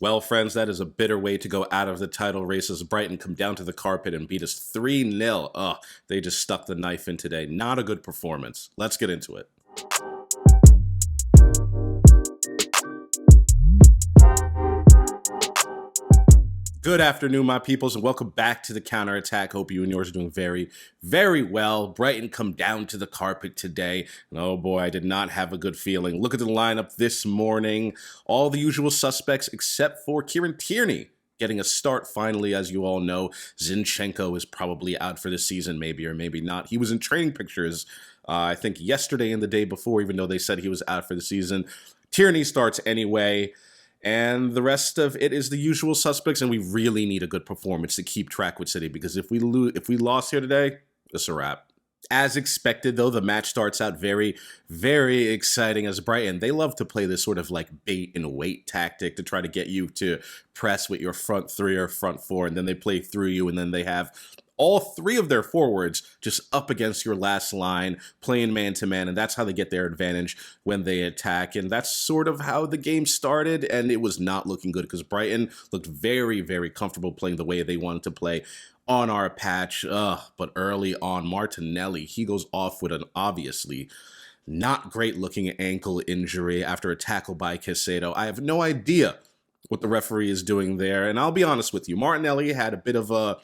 Well, friends, that is a bitter way to go out of the title race as Brighton come down to the carpet and beat us 3-0. Ugh, they just stuck the knife in today. Not a good performance. Let's get into it. Good afternoon, my peoples, and welcome back to the counterattack. Hope you and yours are doing very, very well. Brighton come down to the carpet today. And oh boy, I did not have a good feeling. Look at the lineup this morning. All the usual suspects except for Kieran Tierney getting a start finally. As you all know, Zinchenko is probably out for the season, maybe or maybe not. He was in training pictures, I think yesterday and the day before, even though they said he was out for the season. Tierney starts anyway. And the rest of it is the usual suspects, and we really need a good performance to keep track with City, because if we lost here today, it's a wrap. As expected, though, the match starts out very, very exciting as Brighton. They love to play this sort of like bait and wait tactic to try to get you to press with your front three or front four, and then they play through you, and then they have all three of their forwards just up against your last line, playing man-to-man, and that's how they get their advantage when they attack. And that's sort of how the game started, and it was not looking good because Brighton looked very, very comfortable playing the way they wanted to play on our patch. But early on, Martinelli, he goes off with an obviously not great-looking ankle injury after a tackle by Caicedo. I have no idea what the referee is doing there, and I'll be honest with you, Martinelli had a bit of a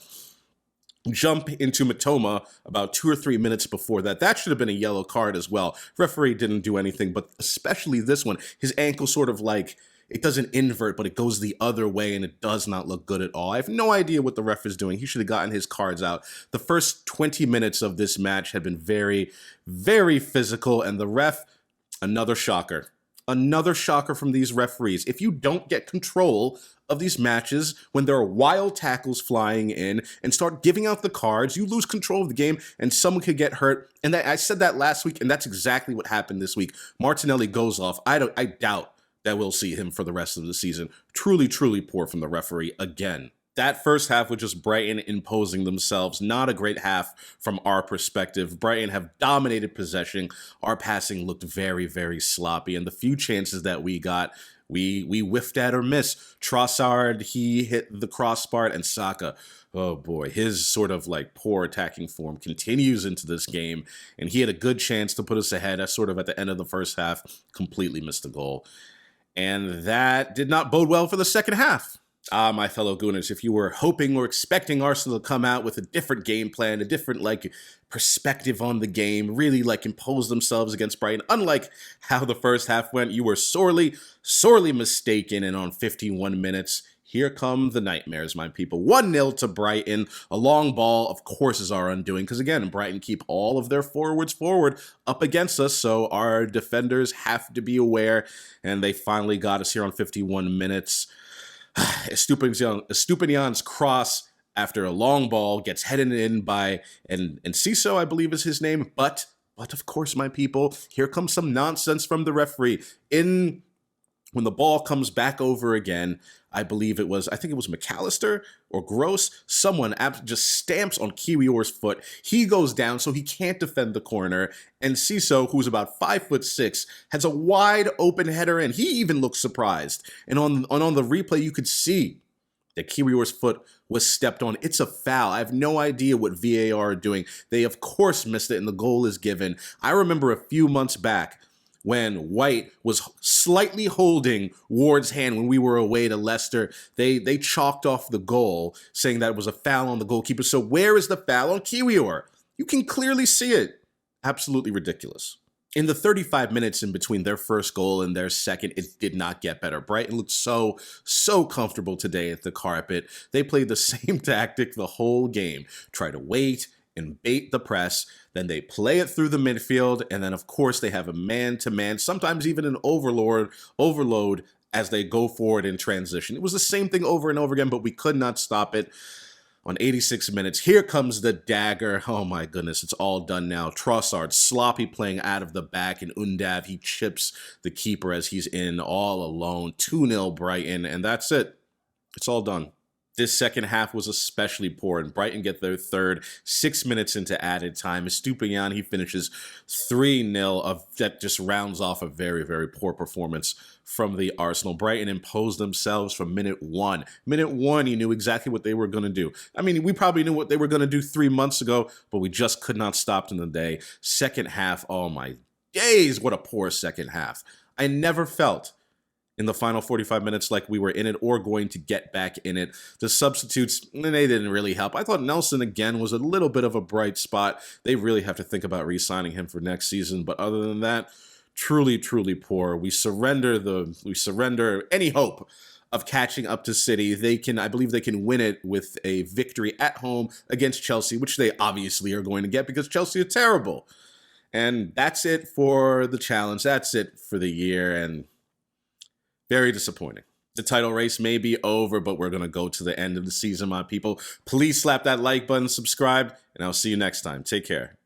jump into Mitoma about 2 or 3 minutes before that. That should have been a yellow card as well. Referee didn't do anything, but especially this one, his ankle sort of like, it doesn't invert, but it goes the other way, and it does not look good at all. I have no idea what the ref is doing. He should have gotten his cards out. The first 20 minutes of this match had been very, very physical, and the ref, another shocker. Another shocker from these referees. If you don't get control of these matches when there are wild tackles flying in and start giving out the cards, you lose control of the game and someone could get hurt. And I said that last week, and that's exactly what happened this week. Martinelli goes off. I doubt that we'll see him for the rest of the season. Truly, truly poor from the referee again. That first half was just Brighton imposing themselves. Not a great half from our perspective. Brighton have dominated possession. Our passing looked very, very sloppy. And the few chances that we got, we whiffed at or missed. Trossard, he hit the crossbar, and Saka, oh boy, his sort of like poor attacking form continues into this game. And he had a good chance to put us ahead. Sort of at the end of the first half, completely missed the goal. And that did not bode well for the second half. My fellow Gooners, if you were hoping or expecting Arsenal to come out with a different game plan, a different like perspective on the game, really like impose themselves against Brighton, unlike how the first half went, you were sorely, sorely mistaken. And on 51 minutes, here come the nightmares, my people. 1-0 to Brighton. A long ball, of course, is our undoing, because again, Brighton keep all of their forwards forward up against us, so our defenders have to be aware, and they finally got us here on 51 minutes. Estupiñán's cross after a long ball gets headed in by Enciso, I believe is his name. But of course, my people, here comes some nonsense from the referee. When the ball comes back over again, I think it was McAllister or Gross. Someone just stamps on Kiwior's foot. He goes down, so he can't defend the corner. And Ciso, who's about 5'6", has a wide open header, and he even looks surprised. And on the replay, you could see that Kiwior's foot was stepped on. It's a foul. I have no idea what VAR are doing. They, of course, missed it, and the goal is given. I remember a few months back when White was slightly holding Ward's hand when we were away to Leicester. They chalked off the goal, saying that it was a foul on the goalkeeper. So where is the foul on Kiwior? You can clearly see it. Absolutely ridiculous. In the 35 minutes in between their first goal and their second, it did not get better. Brighton looked so comfortable today at the carpet. They played the same tactic the whole game. Try to wait and bait the press, then they play it through the midfield, and then of course they have a man-to-man, sometimes even an overload as they go forward in transition. It was the same thing over and over again, but we could not stop it. On 86 minutes, here comes the dagger. Oh my goodness, it's all done now. Trossard, sloppy playing out of the back, and Undav, he chips the keeper as he's in all alone. 2-0 Brighton, and that's it. It's all done. This second half was especially poor, and Brighton get their third 6 minutes into added time. Estupiñán, he finishes 3-0. That just rounds off a very, very poor performance from the Arsenal. Brighton imposed themselves from minute one. Minute one, you knew exactly what they were going to do. I mean, we probably knew what they were going to do 3 months ago, but we just could not stop them today. Second half, oh my days, what a poor second half. I never felt in the final 45 minutes like we were in it or going to get back in it. The substitutes, they didn't really help. I thought Nelson, again, was a little bit of a bright spot. They really have to think about re-signing him for next season. But other than that, truly, truly poor. We surrender any hope of catching up to City. I believe they can win it with a victory at home against Chelsea, which they obviously are going to get because Chelsea are terrible. And that's it for the challenge. That's it for the year. And very disappointing. The title race may be over, but we're going to go to the end of the season, my people. Please slap that like button, subscribe, and I'll see you next time. Take care.